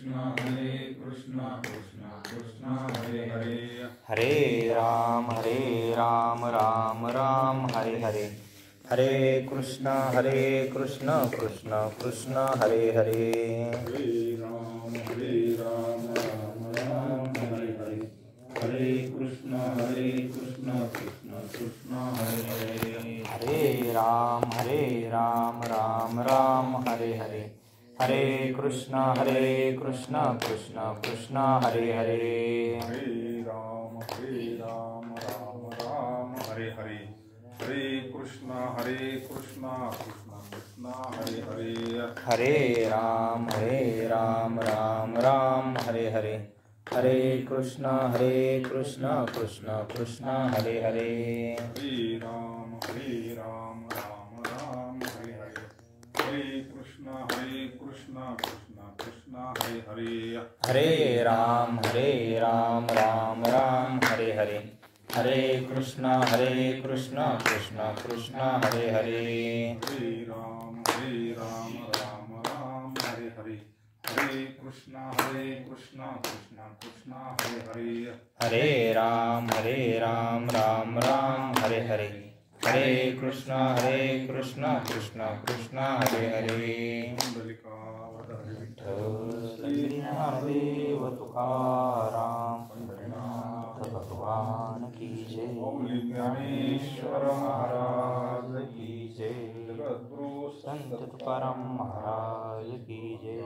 कृष्ण कृष्ण कृष्ण हरे हरे हरे राम राम राम हरे हरे हरे कृष्ण कृष्ण कृष्ण हरे हरे हरे राम राम राम हरे हरे हरे कृष्ण कृष्ण कृष्ण हरे हरे हरे राम राम राम हरे हरे हरे कृष्ण कृष्ण कृष्ण हरे हरे हरे राम राम राम हरे हरे हरे कृष्ण कृष्ण कृष्ण हरे हरे हरे राम राम राम हरे हरे हरे कृष्ण कृष्ण कृष्ण हरे हरे हरे राम राम राम हरे हरे हरे कृष्ण कृष्ण कृष्ण हरे हरे हरे राम राम राम हरे हरे हरे कृष्ण कृष्ण कृष्ण हरे हरे हरे राम राम राम हरे हरे हरे कृष्ण कृष्ण कृष्ण हरे हरे हरे राम राम राम हरे हरे हरे कृष्ण कृष्ण कृष्ण हरे हरे श्री ज्ञानदेव तुकाराम पंढरीनाथ भगवान की जय ज्ञानेश्वर महाराज की जय जगद्गुरु संत तुकाराम महाराज की जय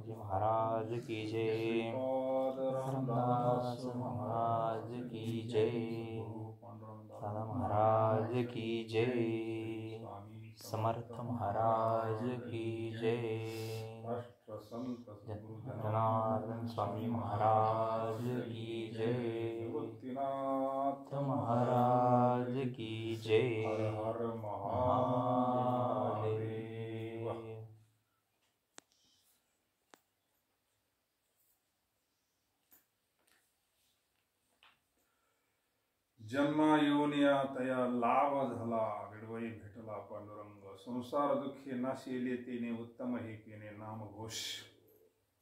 जी महाराज की जय रामदास महाराज की जय दादा महाराज की जय समर्थ महाराज की जय जनार्दन स्वामी महाराज की जय निवृत्तिनाथ महाराज की जय हर हर महादेव। जन्मा योनिया तया लाभ झाला विडवई भेटला पांडुरंग संसार दुःखी नाशिले तेने उत्तम हे केने नामघोष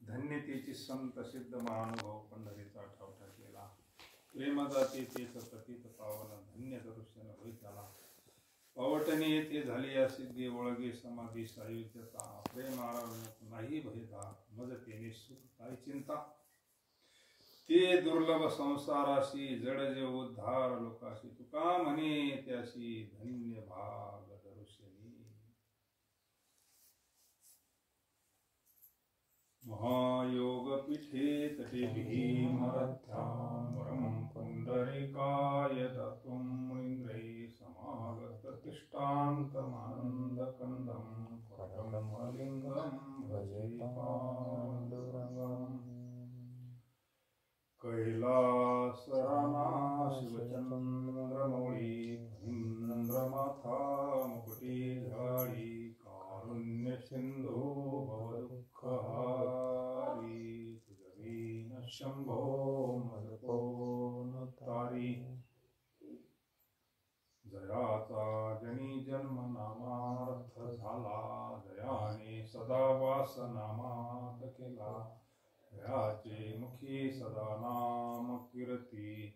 धन्यतेची संत सिद्ध महानुभव पंढरीचा ठावठा केला प्रेमदाते तेच प्रतीत पावन धन्य दर्शन होईताला पावटणे येथे झाली या सिद्धी ओळगे समाधी सायुज्यता प्रेमारण्य नाही भेदा मज तेने सुख काय चिंता ते दुर्लभ संसाराशी जड जे उद्धार लोकाशी तुका म्हणे त्याशी धन्य भाग दर्शनी महायोग पीठे तटे भीमरथ्यामरं पुंडरीकाय दत्तं इंद्रै समागत तिष्ठान्तमानन्दकन्दं परमलिङ्गं भजे पाण्डुरङ्गम् कैलासराना शिवचंद्रमौळी इंद्रमाथा मुकुटी झाडी कारुण्य सिंधू भवदुःखहारी तुझवीन शंभो मदको न तारी जयाचा जनी जन्म नामार्थ झाला जयाने सदा वास नामात केला याचे मुखी सदा नाम कीर्ती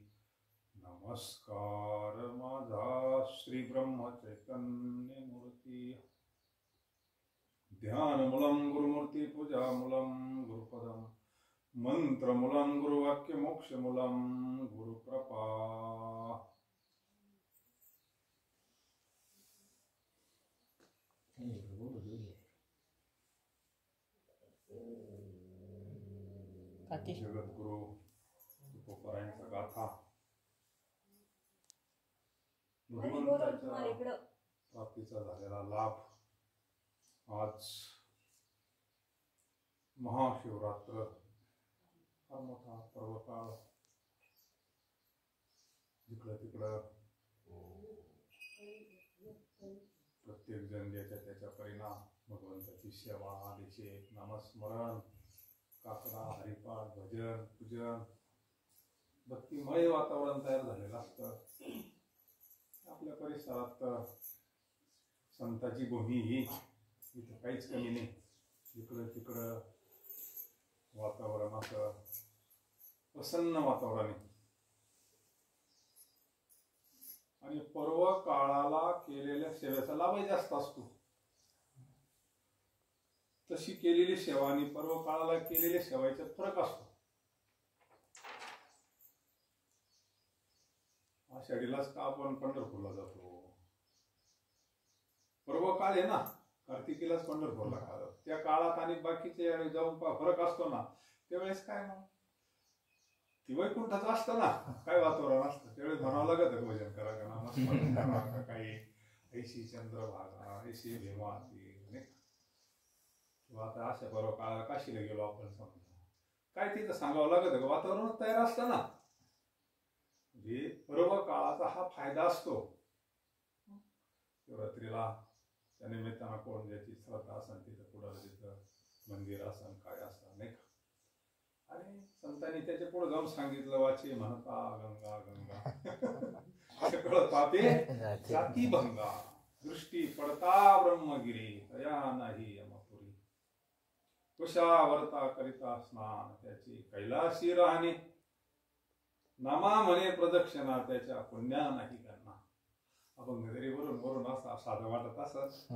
नमस्कार माझा श्री ब्रह्म चैतन्य मूर्ती ध्यान मूलम गुरुमूर्ती पूजा मूलम गुरुपदम मंत्र मूलम गुरुवाक्य मोक्ष मूलम गुरुकृपा जगद्गुरु तुकोबारायांचा गाथा भगवंताच्या प्राप्तीचा झालेला लाभ आज महाशिवरात्र हा मोठा पर्वकाळ जिकडं तिकडं प्रत्येक जण त्याच्या परिणाम भगवंताची सेवा अभिषेक नामस्मरण काकडा हरिपाठ भजन पूजन भक्तिमय वातावरण तयार झालेलं असतं आपल्या परिसरात संताची भूमी ही इथं काहीच कमी नाही इकडं तिकडं वातावरण असं प्रसन्न वातावरण आहे. आणि पर्व काळाला केलेल्या सेवेचा लाभही जास्त असतो. तशी केलेली सेवा आणि पर्व काळाला केलेल्या सेवेचा फरक असतो. आषाढीलाच का आपण पंढरपूरला जातो? पर्व काळ आहे ना, कार्तिकीलाच पंढरपूरला काळ. त्या काळात आणि बाकीचे जाऊन फरक असतो ना, त्यावेळेस काय मग ती वैकुंठाचं असतं ना, काय वातावरण असतं. त्यावेळेस म्हणावं लागत भजन करा का नामस्मरण करा, काही ऐशी चंद्रभागा ऐशी भीमाती किंवा आता अशा पर्व काळाला काशीला गेलो आपण, समजा काय तिथं सांगावं लागत का? वातावरण तयार असतं ना. म्हणजे पर्व काळाचा हा फायदा असतो. शिवरात्रीला त्या निमित्तानं कोण ज्याची श्रद्धा असेल तिथं पुढं तिथं मंदिर असेल काय असं नाही का. आणि संतांनी त्याच्या पुढे जाऊन सांगितलं, वाचे म्हणता गंगा गंगा सकळ पापे जाती भंगा, दृष्टी पडता ब्रह्मगिरी तया नाही यमपुरी, कुशावर्ता करिता स्नान त्याची कैलाशी राहणे, नामा म्हणे प्रदक्षिणा त्याच्या पुण्या नाही गणना. अभंग जरी वरून वरून असा साधा वाटत असत,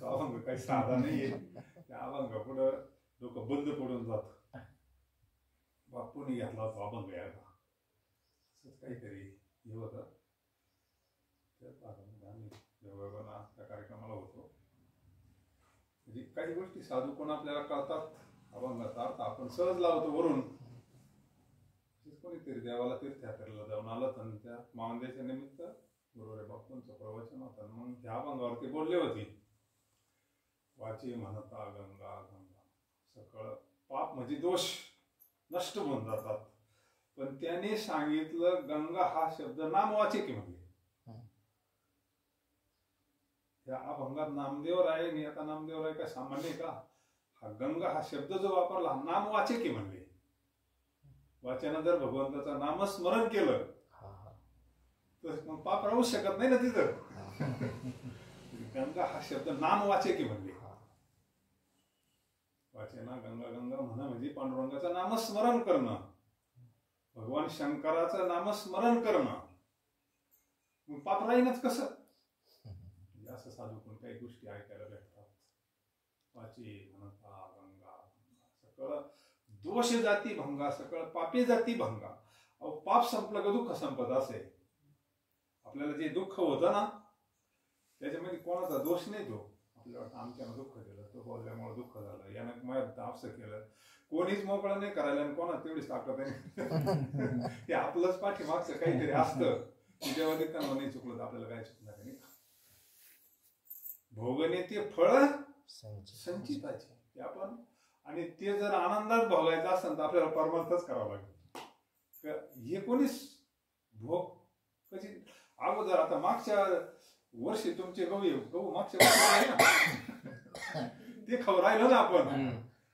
अभंग काही साधा नाहीये. त्या अभंग पुढं डोकं बंद पडून जात. बापूंनी घेतला होता अभंग यायला, असंच काहीतरी हे होतं. आम्ही देवगणा त्या कार्यक्रमाला होतो. म्हणजे काही गोष्टी साधू कोण आपल्याला कळतात, अभंगाचा अर्थ आपण सहज लावतो वरून. कोणीतरी देवाला तीर्थयात्रेला जाऊन आलं आणि त्या मावंद्याच्या निमित्त गुरुरे बापूंचं प्रवचन होतं. मग ह्या अभंगावरती बोलले होते, वाचे म्हणता गंगा गंगा, सकळ पाप म्हणजे दोष नष्ट होऊन जातात. पण त्याने सांगितलं गंगा हा शब्द नामवाचक आहे म्हणजे. या अभंगात नामदेवराय आणि आता नामदेवराय काय सामान्य का? हा गंगा हा शब्द जो वापरला नामवाचक आहे म्हणले. वाचनानं जर भगवंताचं नामस्मरण केलं तर मग पाप राहू शकत नाही ना तिथं. गंगा हा शब्द नामवाचक आहे म्हणले. वाचना गंगा गंगा म्हणा म्हणजे पांडुरंगाचं नामस्मरण करणं, भगवान शंकराचं नामस्मरण करणं. मग पाप राहीनच कसं? असं साधू पण काही गोष्टी ऐकायला भेटतात. वाचे म्हणता गंगा सकळ दोष जाती भंगा, सकळ पापे जाती भंगा. अहो पाप संपलं का दुःख संपत असे. आपल्याला जे दुःख होतं ना त्याच्यामध्ये कोणाचा दोष नाही. तो आपल्याला वाटतं आमच्यानं दुःख केलं, तो बोलल्यामुळे दुःख झालं, यानं माझ्यात असं केलं. कोणीच मोकळं नाही करायला आणि कोणा तेवढीच ताकद आहे. ते आपलंच पाठीमागचं काहीतरी असतं की जेव्हा देताना नाही चुकलं तर आपल्याला काय चुकणार नाही. भोगणे ते फळ संचिताचे ते आपण, आणि ते जर आनंदात भोगायचं असेल तर आपल्याला परमार्थच करावं लागेल. हे कोणीच भोग कशी अगोदर आता मागच्या वर्षी तुमचे गहू मागच्या वर्षी ते खाऊ राहिलो ना आपण.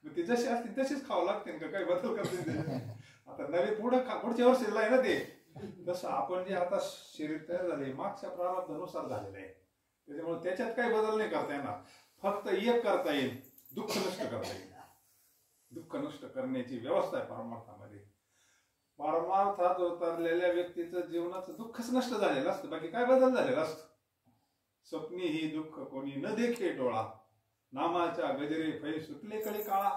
ते जसे असतील तसेच खावं लागतील का काही बदल करतील? आता नवे पुढच्या वर्षीला आहे ना ते. तसं आपण जे आता शरीर तयार झाले मागच्या प्रारब्धानुसार झालेलं आहे. त्याच्यामुळे त्याच्यात काही बदल नाही करता येणार. फक्त एक करता येईल, दुःख नष्ट करता येईल. दुःख नष्ट करण्याची व्यवस्था आहे परमार्थामध्ये. परमार्थात उतरलेल्या व्यक्तीचं जीवनाचं दुःखच नष्ट झालेलं असतं, बाकी काय बदल झालेला असतो. स्वप्नी ही दुःख कोणी न देखे डोळा, नामाच्या गजरे फै सुटले कळी काळा,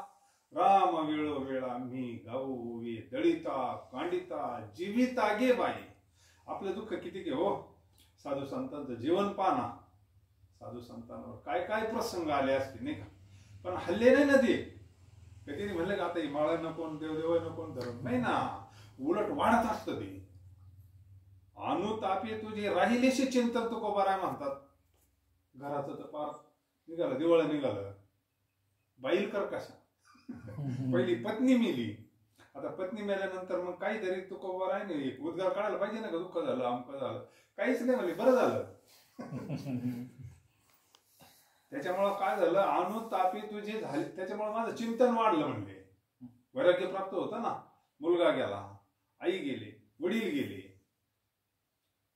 राम वेळो वेळा मी गाऊ वे दळिता कांडिता जीविता गे बाई. आपलं दुःख किती घे हो. साधू संतांचं जीवन पाना, साधू संतांवर काय काय प्रसंग आले असते नाही का. पण हल्ले नाही ना ते. कधी म्हणलं का आता माळा नको देवदेव नको धरून नाही ना, उलट वाढत असतं ते. अनुतापी तुझे राहिलेशी चिंतन तुकोबाराय म्हणतात. घराचं तर पार निघालं, दिवाळं निघालं, बाईल कर कशा. पहिली पत्नी मेली, आता पत्नी मेल्यानंतर मग काहीतरी तुकोबाराय नाही एक उद्गार काढायला पाहिजे ना का. दुःख झालं अमक झालं, काहीच नाही म्हणले, बरं झालं. त्याच्यामुळं काय झालं, अनुतापी तुझे झाले, त्याच्यामुळे माझं चिंतन वाढलं म्हणले. वैराग्य प्राप्त होतं ना. मुलगा गेला, आई गेली, वडील गेले,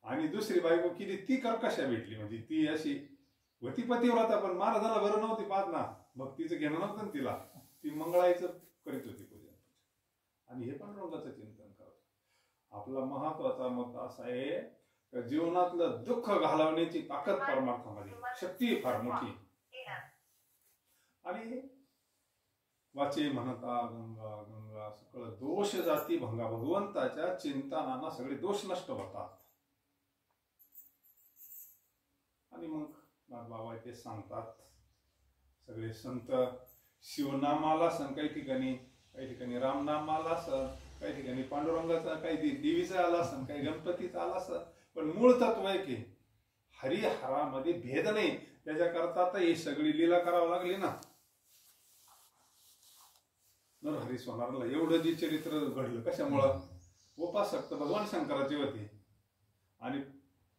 आणि दुसरी बायको केली ती कर्कशा भेटली. म्हणजे ती अशी होती पतिव्रता पण महाराजांना बरं नव्हती पाहत ना, भक्तीचं घेणं नव्हतं तिला. ती मंगळाईचं करीत होती पूजा. आणि हे पांडुरंगाचं चिंतन करतो. आपला महत्वाचा मुद्दा असा आहे की जीवनातलं दुःख घालवण्याची ताकद परमार्थामध्ये, शक्ती फार मोठी. आणि वाचे म्हणता गंगा गंगा सकळ दोष जाती भंगा, भगवंताच्या चिंतनाना सगळे दोष नष्ट होतात. आणि मग बाबा ते सांगतात, सगळे संत शिवनामाला सण, काही ठिकाणी रामनामाला सण, काही ठिकाणी पांडुरंगाचा, काही देवीचा आला सण, काही गणपतीचा आला सण. पण मूळ तत्व आहे की हरिहरामध्ये भेद नाही. त्याच्याकरता तर ही सगळी लीला करावं लागली ना. नरहरी सोनारला एवढं जे चरित्र घडलं कशामुळं? उपासक तर भगवान शंकराचे होते आणि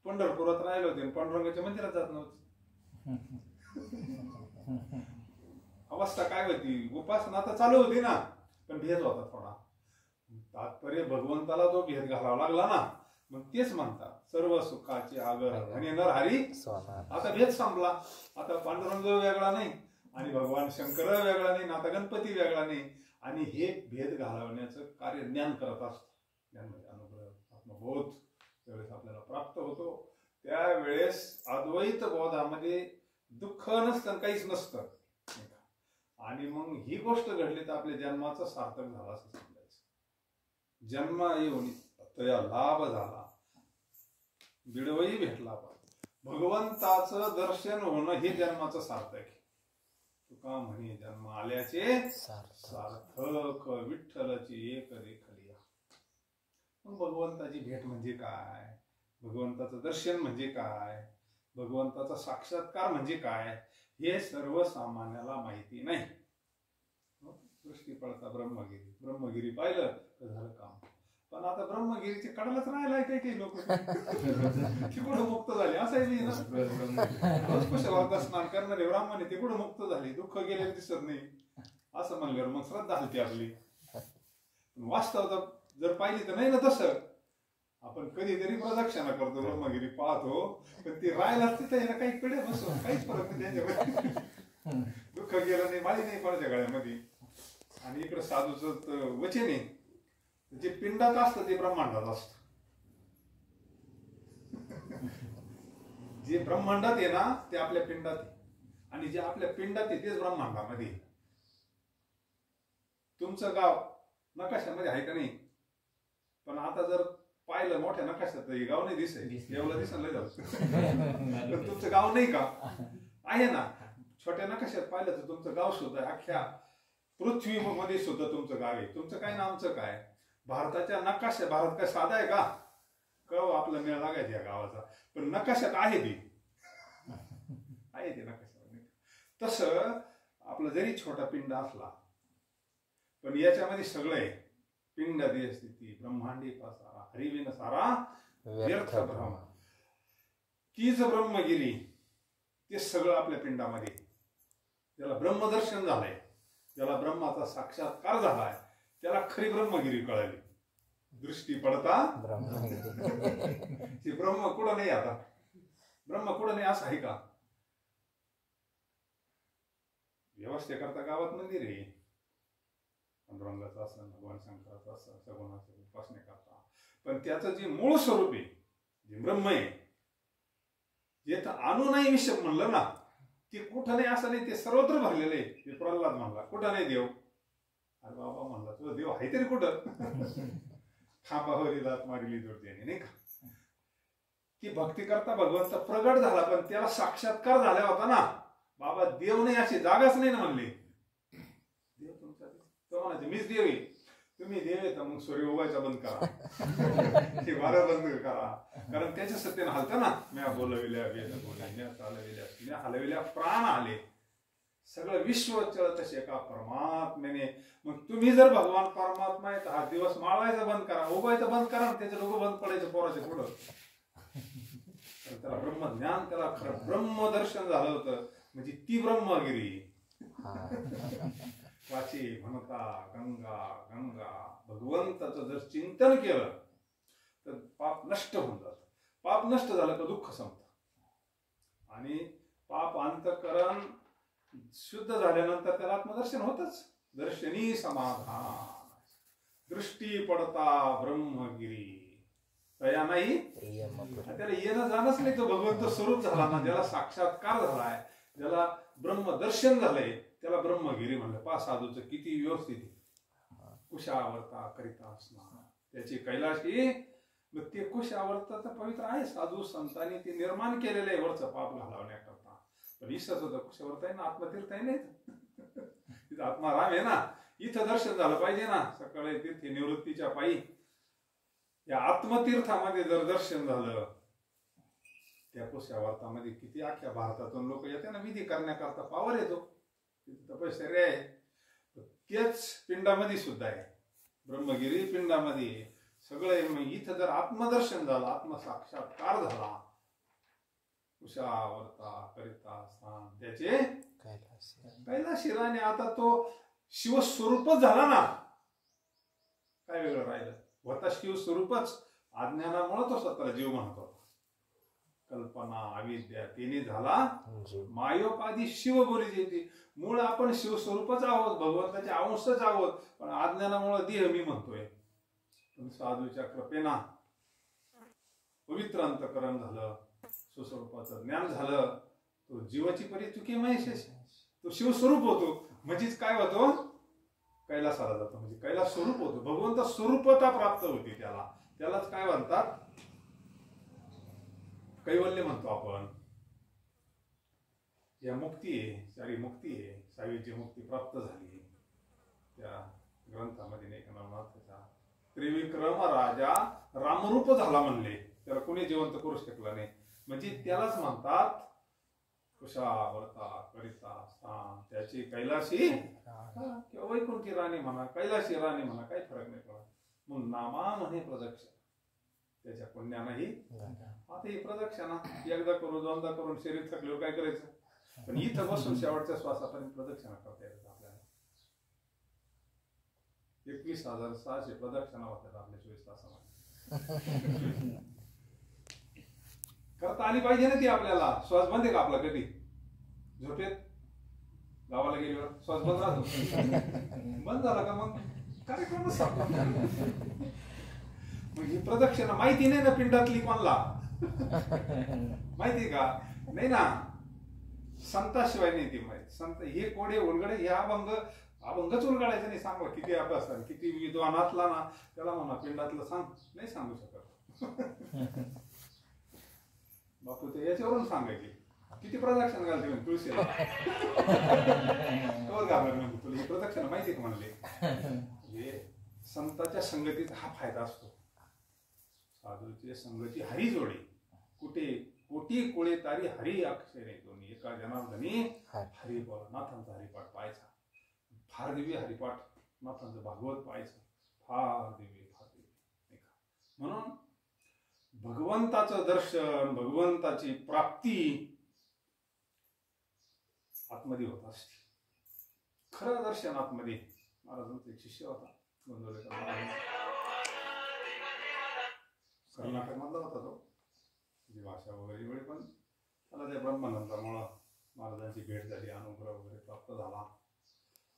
पंढरपुरात राहिले होते, पांडुरंगाच्या मंदिरात जात नव्हते. अवस्था काय होती? उपासना तर चालू होती ना, पण भेद होता थोडा. तात्पर्य भगवंताला जो भेद घालावा लागला ना, मग तेच म्हणतात सर्व सुखाचे आगर आणि नरहरी. आता भेद संपला. आता पांडुरंग वेगळा नाही आणि भगवान शंकर वेगळा नाही, आता गणपती वेगळा नाही. आणि हे भेद घालवण्याचं कार्य ज्ञान करत असतं. ज्ञान म्हणजे अनुभव, आत्मबोध ज्यावेळेस आपल्याला प्राप्त होतो त्यावेळेस अद्वैत बोधामध्ये दुःख नसतं, काहीच नसतं. आणि मग ही गोष्ट घडली तर आपल्या जन्माचं सार्थक झालं असं समजायचं. जन्म येऊन तया लाभ झाला, बिडवही भेटला. पण भगवंताचं दर्शन होणं हे जन्माचं सार्थक आहे. तुका म्हणे जन्म आल्याचे सार्थक, विठ्ठलाची एक देखलिया. मग भगवंताची भेट म्हणजे काय? भगवंताचं दर्शन म्हणजे काय? भगवंताचा साक्षात्कार म्हणजे काय? हे सर्वसामान्याला माहिती नाही. दृष्टी पडता ब्रह्मगिरी पाहिलं तर झालं काम. पण आता ब्रह्मगिरीचे कडालाच राहिलाय काही लोक ते कुठं मुक्त झाले असं आहे ना. कुशल स्नान करणारे ब्राह्मण ते कुठं मुक्त झाले, दुःख गेलेलं दिसत नाही असं म्हणल्यावर मग श्रद्धा हलते आपली. वास्तव जर पाहिली तर नाही ना तसं. आपण कधीतरी प्रदक्षिणा करतो, ब्रह्मगिरी पाहतो, पण ती राहायलाच तिथे ना काही कडे बसतो, काहीच फरक नाही त्यांच्यामध्ये. दुःख गेलं नाही, माळी नाही कोणाच्या गळ्यामध्ये. आणि इकडं साधूचं वचन आहे, जे पिंडात असतं ते ब्रह्मांडात असतं. जे ब्रह्मांडात आहे ना ते आपल्या पिंडात आहे, आणि जे आपल्या पिंडात आहे तेच ब्रह्मांडामध्ये. तुमचं गाव नकाशामध्ये आहे का नाही? पण आता जर पाहिलं मोठ्या नकाशात गाव नाही दिसत, एवढं दिसायला जाऊ. पण तुमचं गाव नाही का? आहे ना. छोट्या नकाशात पाहिलं तर तुमचं गाव सुद्धा आहे. अख्ख्या पृथ्वीमध्ये सुद्धा तुमचं गाव आहे. तुमचं काय ना आमचं काय? भारताच्या नकाशा, भारत काय साधा आहे का? कळव आपला मेळ लागायचा या गावाचा. पण नकाशात आहे ते, आहे ते नकाशात. तसं आपला जरी छोटा पिंड असला पण याच्यामध्ये सगळं आहे. पिंड दे स्थिती ब्रह्मांडी सारा, हरिविन सारा व्यर्थ भ्रम. तीच ब्रह्मगिरी, ते सगळं आपल्या पिंडामध्ये. ज्याला ब्रह्मदर्शन झालंय, ज्याला ब्रह्माचा साक्षात्कार झालाय, त्याला खरी ब्रह्मगिरी कळाली. दृष्टी पडता ती ब्रह्म कुठं नाही. आता ब्रह्म कुठं नाही असं आहे का? व्यवस्थेकरता गावात मंदिर आहे, पांडुरंगाचं असं, भगवान शंकराचं असं, सगुणाचं उपासने करता. पण त्याचं जे मूळ स्वरूप आहे, जे ब्रह्म आहे, जे आणू नाही विषय म्हणलं ना, ते कुठं नाही असं नाही, ते सर्वत्र भरलेलं आहे. ते प्रल्हाद म्हणला कुठं नाही देव. अरे बाबा म्हणला तुझा देव आहे तरी कुठं? खांबावरी दात मारली जोडते नाही का? की भक्ती करता भगवंत प्रगट झाला, पण त्याला साक्षात्कार झाला होता ना. बाबा देव नाही अशी जागाच नाही ना म्हणले. देव तुमचा तो म्हणायचे मीच देव आहे. तुम्ही देव आहे तर मग सूर्य उगायचा बंद करा, ते वारं बंद करा. कारण त्याच्या सत्तेनं हलतं ना. म्या बोलविल्या वेद बोलल्या, म्या चालविल्या, म्या हलविल्या प्राण आले. सगळं विश्व चळत असे का परमात्म्याने. मग तुम्ही जर भगवान परमात्मा आहे तर हा दिवस माळायचं बंद करा, उगायचं बंद करा, त्याचे लोक बंद पडायचं पोराचे पुढं. त्याला ब्रह्मज्ञान, त्याला खरं ब्रह्मदर्शन झालं होतं. म्हणजे ती ब्रह्मगिरी. वाची म्हणता गंगा गंगा. भगवंताचं जर चिंतन केलं तर पाप नष्ट होऊन जातं. पाप नष्ट झालं तर दुःख संपतं. आणि पाप अंतःकरण शुद्ध झाल्यानंतर त्याला आत्मदर्शन होतच. दर्शनी समाधान. दृष्टी पडता ब्रह्मगिरी तया नाही. त्याला येणं जाणंच नाही. तो भगवंत स्वरूप झाला ना, ज्याला साक्षात्कार झालाय, ज्याला ब्रह्मदर्शन झालंय, त्याला ब्रह्मगिरी म्हणलं. पा साधूचं किती व्यवस्थित आहे. कुशावर्ता करिता स्नान त्याची कैलाशी. मग ते कुशावर्ताचं पवित्र आहे. साधू संतांनी ते निर्माण केलेलं आहे वरचं पाप घालवण्याकरता. पण ईश्वर होतं कुशावर्त आहे ना, आत्मतीर्थ आहे नाही तिथं आत्माराम आहे ना. इथं दर्शन झालं पाहिजे ना. सकाळी तीर्थ निवृत्तीच्या पायी या आत्मतीर्थामध्ये जर दर्शन झालं, त्या कुशावर्तामध्ये किती अख्ख्या भारतातून लोक येते ना विधी करण्याकरता. पावर येतो, तपश्चर्या आहे. तेच पिंडामध्ये सुद्धा आहे. ब्रह्मगिरी पिंडामध्ये सगळं. इथं जर आत्मदर्शन झालं, आत्मसाक्षात्कार झाला, कुशावर्ता करिता स्थान त्याचे कैलाशी राहणे. आता तो शिवस्वरूपच झाला ना, काय वेगळं राहिलं. होता शिवस्वरूपच. अज्ञानामुळे तो स्वतःला जीव म्हणतो. कल्पना अविद्या तिने झाला मायोपाधी शिव बोली येते. मूळ आपण शिवस्वरूपच आहोत, भगवंताचे अंशच आहोत. पण अज्ञानामुळे देह मी म्हणतोय. पण साधूच्या कृपेना पवित्र अंतकरण झालं, सुस्वरूपाचं ज्ञान झालं. तो जीवाची परी चुकी महेश, तो शिवस्वरूप होतो. म्हणजेच काय होतो, कैलासाला जातो. म्हणजे कैलास स्वरूप होतो. भगवंत स्वरूपता प्राप्त होती त्याला. त्यालाच काय म्हणतात, कैवल्य म्हणतो आपण. या मुक्ती आहे, सारी मुक्ती आहे. सावीची मुक्ती प्राप्त झाली. त्या ग्रंथामध्ये एकनाथाचा त्रिविक्रम राजा रामरूप झाला म्हणले. त्याला कोणी जिवंत करू शकला नाही. म्हणजे त्यालाच म्हणतात कुशावर्ता करिता स्थान त्याची कैलाशी किंवा वैकुंठी राणी म्हणा, कैलाशी राणी म्हणा, काही फरक नाही पडत. म्हणून नामा म्हणे प्रदक्षिणा त्याच्या पुण्यानंही. आता ही प्रदक्षिणा एकदा करू, दोनदा करून शरीर थकल्यावर काय करायचं. पण इथं बसून शेवटच्या श्वासापर्यंत प्रदक्षिणा करता येतात आपल्याला. 21,600 प्रदक्षिणा होतात आपल्या 24 तासामध्ये. करता आली पाहिजे ना ती आपल्याला. श्वास बंद आहे का आपला कधी झोपेत? गावाला गेल्यावर श्वास बंद राहतो. बंद झाला का मग कार्यक्रम संपला. मग ही प्रदक्षिणा माहिती नाही ना पिंडातली कोणाला. माहिती का नाही ना. संताशिवाय नाही ती माहिती. संत हे कोडे उलगडे हे अभंगच उलगडायचं नाही. सांगा किती अभ्यास किती विद्वान असला ना, त्याला म्हणा पिंडातलं सांग, नाही सांगू शकत. बापू ते याच्यावरून सांगायचे किती प्रदक्षिणा घालते म्हणजे तुळशीला. घाबरलं तुला ही प्रदक्षिणा माहिती का म्हणले. हे संताच्या संगतीचा हा फायदा असतो. साधूची संगती हरी जोडी. कुठे कोटी कोळे तारी हरी अक्षरे दोन्ही. एका जनार्दनी हरी बोला. नाथांचा हरिपाठ पाहायचा. फार दिव्य हरिपाठ. नाथांचं भागवत पाहायचं. फार दिव्य फार दिव्य. म्हणून भगवंताचं दर्शन, भगवंताची प्राप्ती आतमध्ये होत असते. खरं दर्शन आतमध्ये. महाराजांचा एक शिष्य होता गोंदवलेकर महाराज. कर्नाटक मधला होता तो. जी भाषा वगैरे वेळी पण त्याला त्या ब्रह्मानंदामुळं महाराजांची भेट झाली. अनुग्रह वगैरे प्राप्त झाला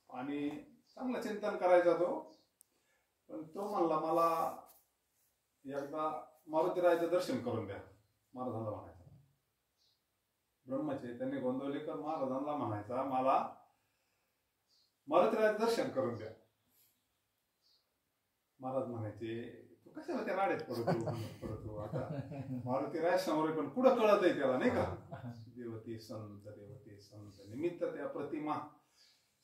आणि चांगलं चिंतन करायचा तो. पण तो म्हणला मला एकदा मारुतीरायाचं दर्शन करून द्या. महाराजांना म्हणायचं. ब्रह्मचैतन्य गोंदवलेकर महाराजांना म्हणायचा मला मारुतीरायाचं दर्शन करून द्या. महाराज म्हणायचे तू कशाला त्या राड्यात पडतो. आता मारुतीराय समोर पण पुढं कळत आहे त्याला नाही का. देवते संत निमित्त त्या प्रतिमा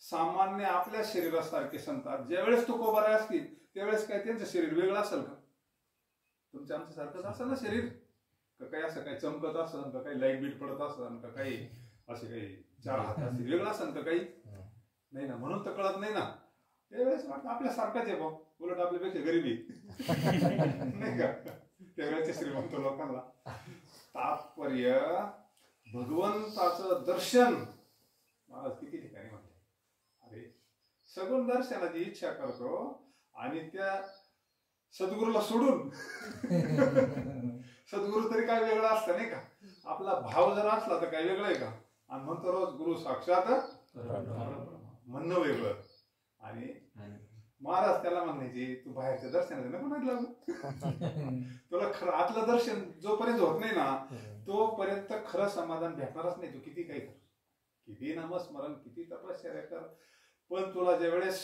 सामान्य आपल्या शरीरासारखे संत. ज्यावेळेस तो कोबारा असतील त्यावेळेस काय त्यांचं शरीर वेगळं असेल का? तुमच्या आमच्या सारखंच असेल ना शरीर. का काही असं काही चमकत असेल का, काही लाईट बीट पडत असेल का, काही असे काही 4 हात असतील वेगळं असेल का, काही नाही ना. म्हणून तर कळत नाही ना. त्यावेळेस वाटतं आपल्यासारखाच आहे भाऊ. उलट आपल्यापेक्षा गरिबी नाही का त्यावेळेच्या श्रीमंत लोकांना. तात्पर्य भगवंताचं दर्शन. महाराज किती ठिकाणी म्हणते अरे सगुण दर्शनाची इच्छा करतो आणि त्या सद्गुरूला सोडून सद्गुरू तरी काय वेगळं असतं नाही का. आपला भाव जर असला तर काय वेगळं आहे का. आणि म्हणतो रोज गुरु साक्षात म्हणणं वेगळं. आणि महाराज त्याला म्हणायचे तू बाहेरच्या दर्शनाला नको नाही लागू. तुला खरं आतलं दर्शन जोपर्यंत होत नाही ना तोपर्यंत खरं समाधान भेटणारच नाही. तू किती काही कर, किती नामस्मरण, किती तपश्चर्या कर, पण तुला ज्या वेळेस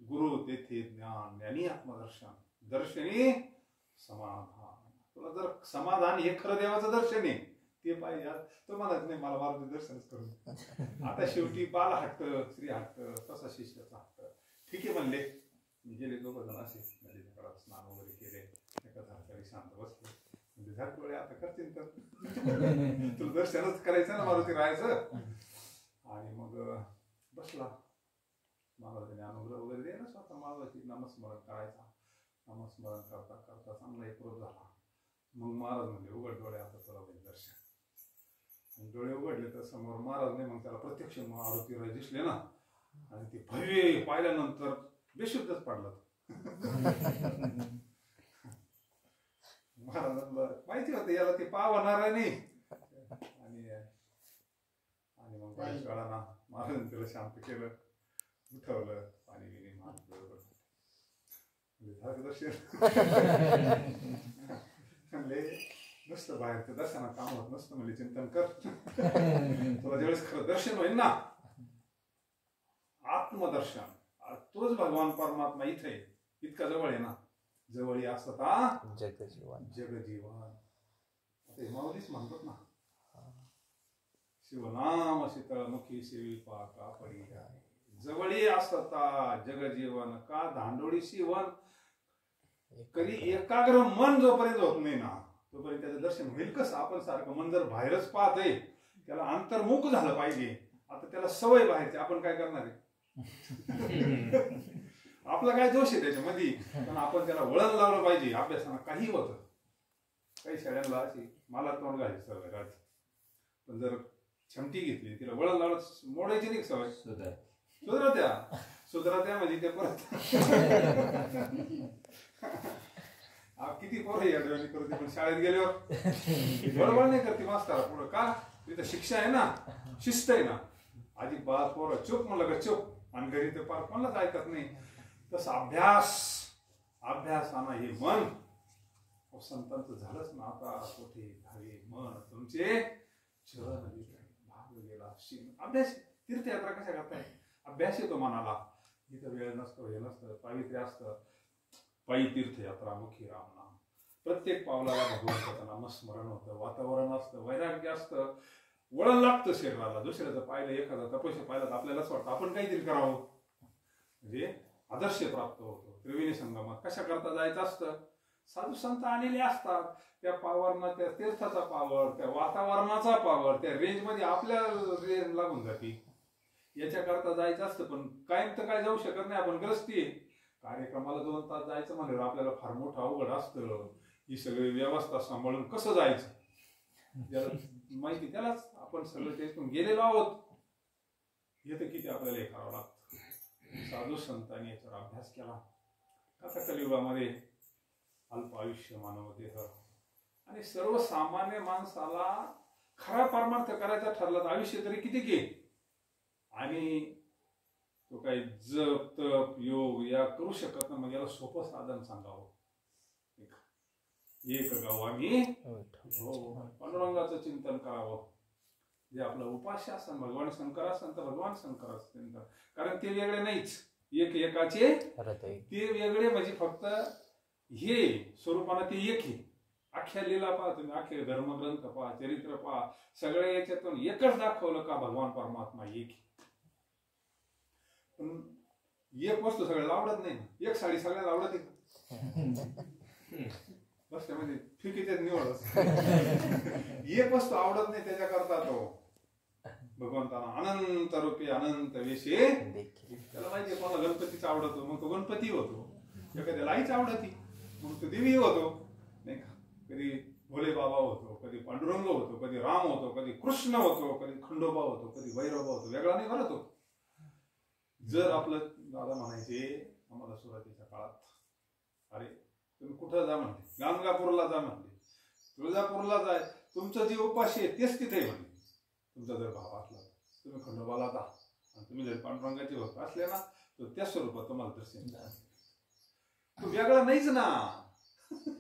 गुरु तेथे ज्ञान, ज्ञानी आत्मदर्शन, दर्शनी समाधान. तुला जर समाधान हे खरं देवाचं दर्शन आहे ते पाहिजे. तो म्हणत नाही मला मारुती दर्शनच करून. आता शेवटी बाल हट्ट, स्त्री हट्ट, तसा शिष्याचा हट्ट. ठीक आहे म्हणले. मी गेले 2 जण असे नदीच्या कडात स्नान वगैरे केले, एका झाडाखाली शांत बसले. म्हणजे झाडकोळे आता करतील तर तुला दर्शनच करायचं ना, मारुती राहायचं. आणि मग बसला. महाराजांनी अनुग्रह वगैरे दे ना, स्वतः महाराजांची नामस्मरण करायचा. नामस्मरण करता करता चांगला एक रोज झाला. मग महाराज म्हणजे उघड डोळे, आता तुला होईल दर्शन. आणि डोळे उघडले तर समोर महाराज नाही. मग त्याला प्रत्यक्ष मारुती राय दिसले ना, आणि ते भव्य पाहिल्यानंतर बेशुद्धच पडला. महाराजांना माहिती होतं याला ते पावणार नाही. आणि मग काही वेळाना महाराजांनी त्याला शांत केलं, उठवलं, पाणी बिणी दर्शन म्हणले नुसतं बाहेरचं दर्शनात काम होत नसतं. म्हणजे चिंतन कर, तुला ज्यावेळेस खरं दर्शन होईल ना, आत्मदर्शन, तोच भगवान परमात्मा इथे इतका जवळ आहे ना. जवळ असता जगजीवन. आता माऊलीच म्हणतात ना, शिवनाम शीतळमुखी सेवी पाका पडी. जवळी असता जगजीवन का धांडोळी शिवन. कधी एकाग्र मन जोपर्यंत होत नाही ना तोपर्यंत त्याचं दर्शन होईल कसं. आपण सारखं मन जर बाहेरच पाहत आहे, त्याला अंतर्मुख झालं पाहिजे. आता त्याला सवय बाहेरची, आपण काय करणार आहे. आपला काय दोष आहे त्याच्यामध्ये, पण आपण त्याला वळण लावलं पाहिजे. अभ्यासाला काही होतं, काही शाळांना अशी मला तोंड घालायची सवय राहते, पण जर क्षमती घेतली तिला वळण लावलं मोडायची नाही सवय. सुधरत्या म्हणजे ते परत किती पोरं या डोळ्याने करते, पण शाळेत गेल्यावर बरोबर नाही करते मास्तर पुढं. का तिथं शिक्षा आहे ना, शिस्त आहे ना. आधी बाळ पोरं चुप म्हणलं का चुप, आणि घरी ते पार कोणालाच ऐकत नाही. तसं अभ्यासानं हे मन संतांचं झालंच ना. आता कोठे धावे मन तुमचे चरण भाग गेला. अभ्यास तीर्थयात्रा कशा करताय, अभ्यास येतो मनाला. इथं वेळ नसतो, हे नसतं, पावित्र्य असतं. पायी तीर्थयात्रा, मुखी रामनाम. प्रत्येक पावलाला भगवंताचं नामस्मरण होतं, वातावरण असतं, वैराग्य असतं, वळण लागतं शरीराला. दुसऱ्याचं पाहिलं, एखादा तपस्या पाहिलं तर आपल्यालाच वाटतं आपण काहीतरी करावं, म्हणजे आदर्श प्राप्त होतो. त्रिवेणी संगमात कशा करता जायचं असतं. साधू संत आलेले असतात, त्या पावरना, त्या तीर्थाचा पावर, त्या वातावरणाचा पावर, त्या रेंज मध्ये आपल्या रेंज लागून जाते. याच्या करता जायचं असतं, पण कायम तर काय जाऊ शकत नाही आपण. ग्रस्ती कार्यक्रमाला 2 तास जायचं म्हणल्यावर आपल्याला फार मोठं अवघड असतं. ही सगळी व्यवस्था सांभाळून कसं जायचं, ज्याला माहिती त्यालाच. आपण सगळं त्यातून गेलेलो आहोत. हे तर किती आपल्याला हे करावं लागतं. साधू संतांनी याचा अभ्यास केला. आता कलियुगामध्ये अल्प आयुष्य मानव देह, आणि सर्वसामान्य माणसाला खरा परमार्थ करायचा ठरला तर आयुष्य तरी किती घे. आणि तो काही जप तप योग या करू शकत नाही. मग याला सोपं साधन सांगावं. एक गाव आम्ही पांडुरंगाचं चिंतन करावं. जे आपलं उपास्य असन, भगवान शंकर असन तर भगवान शंकराचं चिंतन. कारण ते वेगळे नाहीच, एक एकाचे ते वेगळे. म्हणजे फक्त हे स्वरूपानं ते एक आहे. अख्ख्या लीला पहा तुम्ही, अख्खे धर्मग्रंथ पहा, चरित्र पहा, सगळ्या याच्यातून एकच दाखवलं का भगवान परमात्मा एक. पण एक वस्तू सगळ्याला आवडत नाही ना. एक साडी सगळ्याला आवडते बस त्यामध्ये फिकीच्याच निवड. एक वस्तू आवडत नाही, त्याच्याकरता तो भगवंताना अनंत रूपी अनंत वेशे. त्याला माहिती आहे कोणाला गणपतीचा आवडतो, मग तो गणपती होतो. एखाद्याला आईच आवडती, मग तो देवी होतो, नाही का. कधी भोले बाबा होतो, कधी पांडुरंग होतो, कधी राम होतो, कधी कृष्ण होतो, कधी खंडोबा होतो, कधी भैरवबा होतो. वेगळा नाही बरं तो. जर आपलं दादा म्हणायचे आम्हाला सुरुवातीच्या काळात, अरे तुम्ही कुठं जा म्हणते, गाणगापूरला जा म्हणते, तुळजापूरला जाय, तुमचं जे उपाशी आहे तेच तिथे म्हणते. तुमचा जर भाव असला तुम्ही खंडोबाला जा, आणि तुम्ही तुम्ही जर पांडुरंगाचे भक्त असले ना तर त्या स्वरूपात तुम्हाला दर्शन द्या. तो वेगळा नाहीच ना,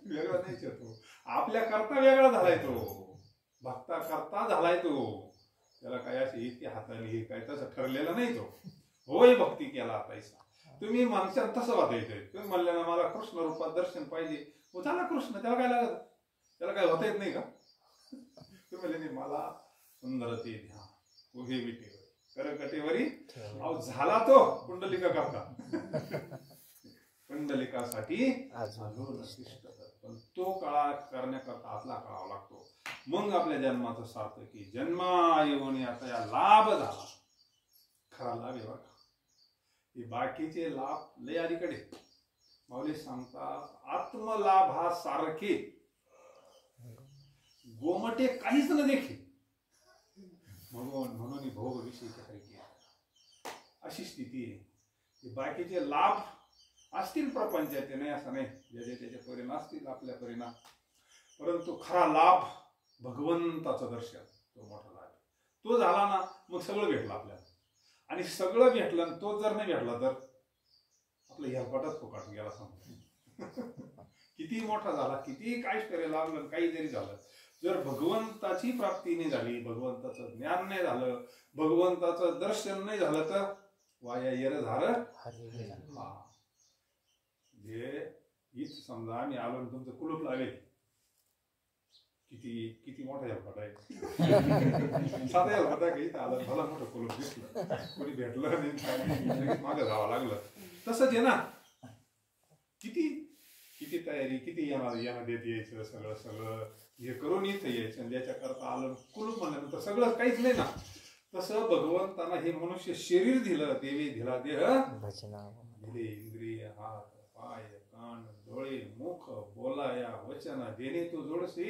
वेगळा नाहीच तो, आपल्या करता वेगळा झालाय तो, भक्ता करता झालाय तो. त्याला काय असे इतके हाताने हे काय तसं ठरलेलं नाही तो. होय भक्ती केला पैसा. तुम्ही माणसाला तसं वाटायचंय. तुम्ही म्हणले ना मला कृष्ण रूपात दर्शन पाहिजे, हो झाला कृष्ण, त्याला काय लागत, त्याला काय होता येत नाही का? तुम्ही म्हणले नाही मला सुंदर ते ध्यान उभे विटेवर करकटेवरी अहो झाला तो कुंडलिका करता. कुंडलिकासाठी पण तो काळा करण्याकरता आतला करावा लागतो. मग आपल्या जन्माचं सार्थक की जन्मा येऊन आता या लाभ झाला. खरा लाभ आहे बघा. हे बाकीचे लाभ लय अलीकडे. माऊली सांगतात आत्मलाभासारखे गोमटे काहीच न देखी म्हणून भोग विषयी अशी स्थिती आहे. बाकीचे लाभ असतील प्रपंचाचे, नाही असं नाही, ज्याचे त्याचे परिणाम असतील आपल्या परिणाम, परंतु खरा लाभ भगवंताचं दर्शन तो मोठा लाभ. तो झाला ना मग सगळं भेटलं आपल्याला. आणि सगळं भेटलं आणि तो जर नाही भेटला तर आपलं हेरपाटच फुकाट गेला समजा. किती मोठा झाला, किती काय करे लागलं, काही जरी झालं, जर भगवंताची प्राप्ती नाही झाली, भगवंताचं ज्ञान नाही झालं, भगवंताचं दर्शन नाही झालं तर वाया येर झालं. हा जे हीच समजा आम्ही आलो तुमचं कुलूप लागेल, किती किती मोठा हेलपाट आहे. साधा हेलपाट आहे इथं आलं, भला मोठं कुलूप दिसलं, कोणी भेटलं नाही, मागं जावं लागलं. तसंच आहे ना, किती किती तयारी, किती यांना देत यायचं, सगळं सगळं हे करून इथं यायचं, आणि ज्याच्याकरता आलं कुलूप म्हणल्यानंतर सगळं काहीच नाही ना. तसं भगवंतानं हे मनुष्य शरीर दिलं, देवी दिला देह दिले, इंद्रिय हात पाय कान डोळे मुख बोलाया वचन देणे तू जोडसे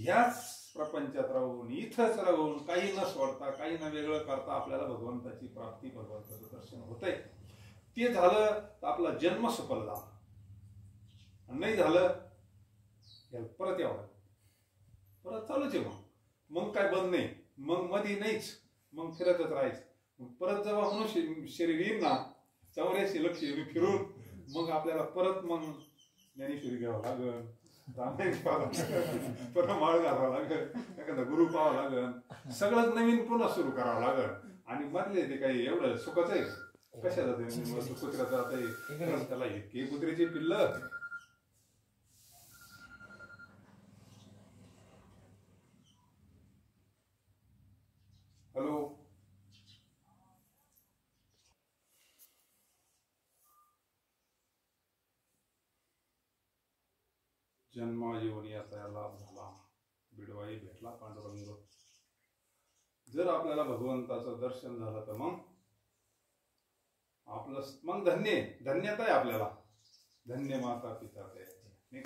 याच प्रपंचात राहून इथंच राहून काही न सोडता काही न वेगळं करता आपल्याला भगवंताची प्राप्ती, भगवंताचं दर्शन होतंय. ते झालं तर आपला जन्म सफल झाला, नाही झालं परत यावं, परत चालूच आहे. मग काय बंद नाही, मग मध्ये नाहीच, मग फिरतच राहायचं. मग परत जेव्हा मनुष्य शरीर येईल ना 84 लक्ष फिरून, मग आपल्याला परत मग ज्ञानेश्वरी घ्यावं लागल, रामायण पाहावं लागल, परमाळ घालावं लागल, एखादा गुरु पाहावं लागल, सगळंच नवीन पुन्हा सुरू करावं लागल. आणि मधले ते काही एवढं सुखच आहे कशा जाते, कुत्र्याचं जात त्याला इतके कुत्र्याचे पिल्ल. हॅलो, जन्मा येऊन याचा लाभ झाला, बिडवाई भेटला पांडुरंग. जर आपल्याला भगवंताचं दर्शन झालं तर मग आपलं मग धन्यता आहे आपल्याला. धन्य माता पिता ते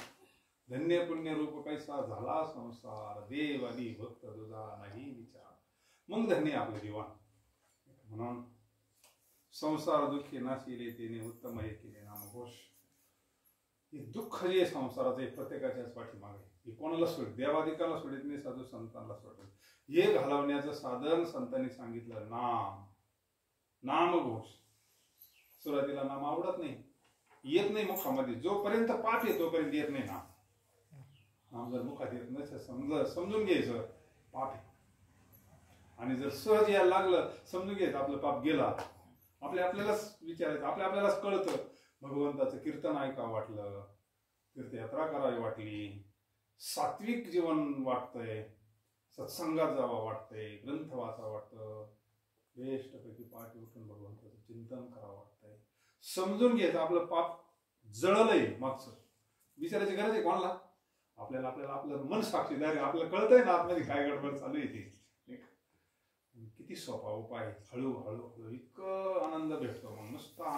धन्य पुण्य रूप कैसा झाला संसार, देव आणि भक्त तुझा नाही विचार. मग धन्य आपलं जीवन. म्हणून संसार दुःखी नाशिले तेने उत्तम हे केले नामघोष. हे दुःख जे संसाराचं हे प्रत्येकाच्याच पाठीमागे, हे कोणाला सोडित, देवाधिकाला सोडित नाही, साधू संतांना सोडित. हे घालवण्याचं साधन संतांनी सांगितलं नामघोष. सुरुवातीला नाम आवडत नाही, येत नाही मुखामध्ये, जोपर्यंत पाठ आहे तोपर्यंत येत नाही नाम. नाम जर मुखात येत नसेल समजून घ्यायचं पाप आहे. आणि जर सहज यायला लागलं समजून घ्यायचं आपलं पाप गेला. आपल्यालाच विचारायचं, आपल्यालाच कळतं. भगवंताचं कीर्तन ऐकावं वाटलं, तीर्थयात्रा करावी वाटली, सात्विक जीवन वाटतंय, सत्संगात जावं वाटतंय, ग्रंथ वाचावं वाटतं, बेस्टपैकी पाठी उठून भगवंताचं चिंतन करावं वाटतंय, समजून घ्यायचं आपलं पाप जळलंय मागचं. विचारायची गरज आहे कोणाला? आपल्याला आपलं मन साक्षीदार आहे, आपल्याला कळतंय ना आतमध्ये काय गडबड चालू आहे ते. किती सोपा उपाय, हळूहळू इतकं आनंद भेटतो. मग नुसता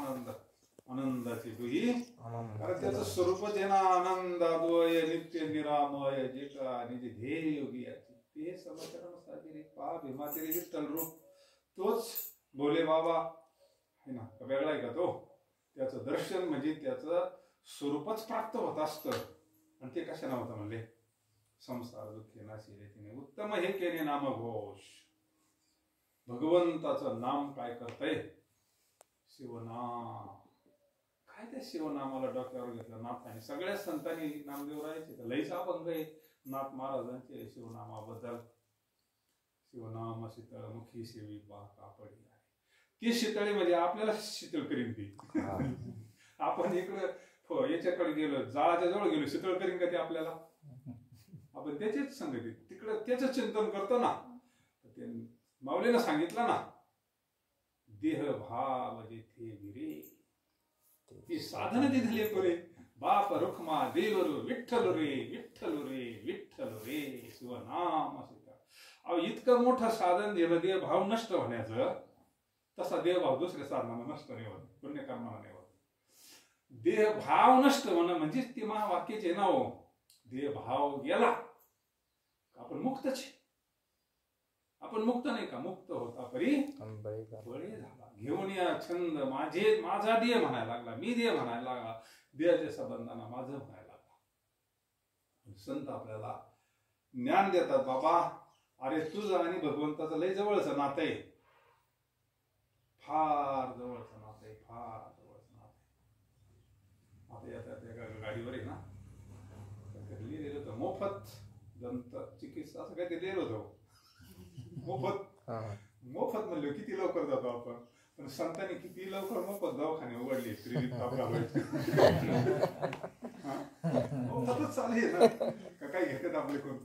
आनंदाची दुही, कारण त्याचं स्वरूपच आहे ना आनंदाद्वय नित्य निरामय, जे का निजे ध्येय योगी ते समचरण साजिरे पा भीमाचे विठ्ठल रूप. तोच भोले बाबा आहे ना, वेगळा आहे का तो? त्याचं दर्शन म्हणजे त्याचं स्वरूपच प्राप्त होत असतं. आणि ते कशा नव्हतं म्हणले, संसार दुःखे नाशिले तिने उत्तम हे केले नामघोष. भगवंताचं नाम काय करतंय? शिवनाम. काय त्या शिवनामाला डोक्यावर घेतलं नाथाने. सगळ्या संतांनी नामदेवरायाचे तर लईच अभंग आहे नाथ महाराजांचे शिवनामाबद्दल. शिवनाम शीतळ मुखी सेवी पा कापडी आहे. ती शीतळी म्हणजे आपल्याला शीतळ करीन ती. आपण इकडं याच्याकडे गेलो, जाळाच्या जवळ गेलो, शीतळ करीन का ते आपल्याला? आपण त्याचेच संगती तिकडं त्याच चिंतन करतो ना. ते माऊलीनं सांगितलं ना, देह भाव जेथे विरे ती साधन दिधले पुरे. बाप रुखमा देवरू विठ्ठल रे विठ्ठल रे विठ्ठल रे शिवनाम शीतळ. अहो इतकं मोठं साधन दिलं देह भाव नष्ट होण्याचं. तसा देहभाव दुसऱ्या साधनानं नष्ट नाही होत, पुण्यकर्माला नाही होत. देहभाव नष्ट होणं म्हणजे ती महावाक्याचे नाव. देहभाव गेला आपण मुक्तच. आपण मुक्त नाही का? मुक्त होता परी बळी झाला. घेऊन या छंद माझा देह म्हणायला लागला, मी देह म्हणायला लागला, देहाच्या संबंधांना माझं म्हणायला लागला. संत आपल्याला ज्ञान देतात, बाबा अरे तुझं आणि भगवंताचं लय जवळचं नातं आहे, फार जवळचं नातं आहे, फार जवळचं नातं आहे. आता येतात गाडीवर आहे ना, लिहिलेलं होतं मोफत दंत चिकित्सा असं काही ते लिहिलं होतं. मोफत म्हणलं किती लवकर जातो आपण. पण संतांनी किती लवकर मोफत दवाखाने उघडले. मोफतच चालू ना का काही घेतात आपले कोण.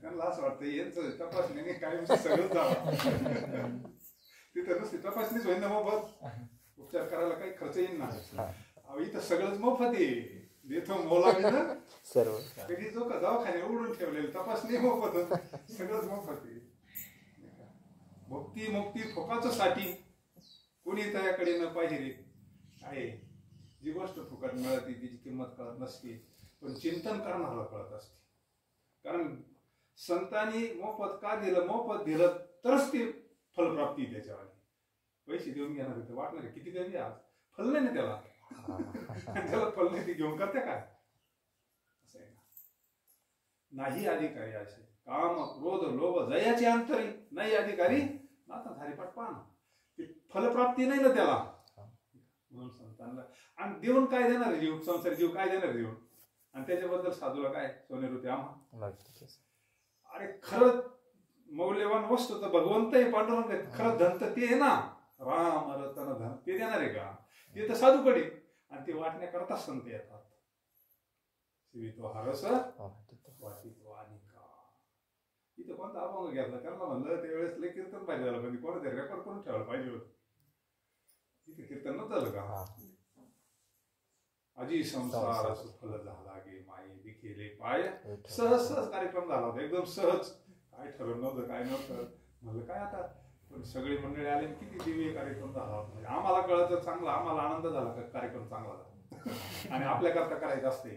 त्यांना असं वाटतं यांचं तपासणी काय सगळंच जावं. तिथं नुसती तपासणीच होईल ना मोफत. उपचार करायला काही खर्च येईल ना. इथं सगळंच मोफत आहे. देतो मोला ना सर्व. कधी जो का दवाखाने उघडून ठेवलेले तपासणी मोफत, सगळंच मोफत आहे. भक्ती मुक्ती फुकाचं साठी कोणी त्याकडे न पाहिजे आहे. जी गोष्ट फुकट मिळते तिची किंमत कळत नसते, पण चिंतन करणारा कळत असते. कारण संतांनी मोफत का दिलं? मोफत दिलं तरच ते फलप्राप्ती त्याच्यावर. पैसे देऊन घेणार ते वाटणार किती कधी आज फल नाही ना त्याला. त्याला फल नाही ते घेऊन करते काय? असं आहे ना. नाही अधिकारी असे काम क्रोध लोभ जयाचे अंतरी नाही अधिकारी नाता धारीपाट पाहणं. फलप्राप्ती नाही ना त्याला. म्हणून संतांना आणि देऊन काय देणार जीव? संसारी जीव काय देणार देऊन? आणि त्याच्याबद्दल साधूला काय सोनेरुपी आम्हा. अरे खरं मौल्यवान वस्तू तर भगवंत आहे, पांडुरंग आहे. खरं धन तर ते आहे ना, राम रतन धन ते देणार आहे का? ते तर साधूकडे. आणि ते वाटण्याकरता संत येतात. शिवितो हरस वाटितो अनिका. इथं कोणता अभंग घेतला त्यांना म्हणलं त्यावेळेस लय कीर्तन पाहिजे झालं, पण कोणातरी रेकॉर्ड करून ठेवायला पाहिजे होतं. इथे कीर्तन नव्हतं झालं का? अजी संसार सुफल झाला गे माये दिखेले पाय. सहज सहज कार्यक्रम झाला होता, एकदम सहज. काय ठरवलं नव्हतं, काय नव्हतं. म्हणलं काय आता, पण सगळी मंडळी आले, किती दिव्य कार्यक्रम झाला. म्हणजे आम्हाला कळतं चांगला, आम्हाला आनंद झाला का कार्यक्रम चांगला झाला. आणि आपल्याकरता करायचं असते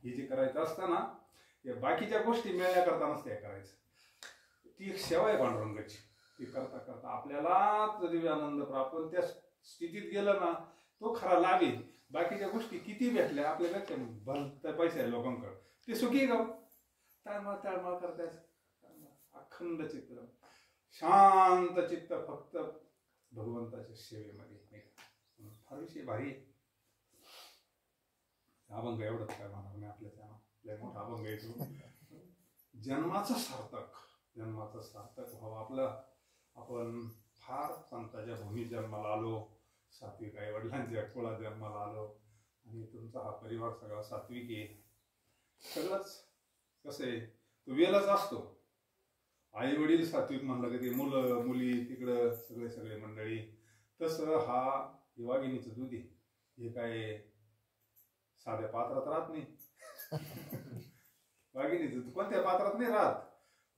हे जे करायचं असतं ना, या बाकीच्या गोष्टी मिळण्याकरता नसते करायचं. ती एक सेवा आहे पांडुरंगाची. ती करता करता आपल्याला दिव्य आनंद प्राप्त, त्या स्थितीत गेलं ना तो खरा लाभ आहे. बाकीच्या गोष्टी किती भेटल्या आपल्यापेक्षा भलत्या पैसे आहे लोकांकडे, ते सुखी गाव तळमळ तळमळ करतायच. अखंड चित्त शांत चित्त फक्त भगवंताच्या सेवेमध्ये. फार विषय भारी अभंग. एवढंच काय म्हणणार नाही आपल्या मोठा अभंग येतो. जन्माचं सार्थक, जन्माचं सार्थक व्हावं आपलं. आपण फार संतांच्या भूमीत जन्माला आलो, सात्विक आई वडिलांच्या कुळात जन्माला आलो, आणि तुमचा हा परिवार सगळा सात्विक आहे. सगळंच कसं आहे, तो वेलच असतो. आई वडील सात्विक म्हणलं की ते मुलं मुली तिकडं सगळे सगळे मंडळी. तसं हा वाघिणीचं दूध आहे. हे काय साध्या पात्रात राहत नाही. वाघिणीचं दूध कोणत्या पात्रात नाही राहत.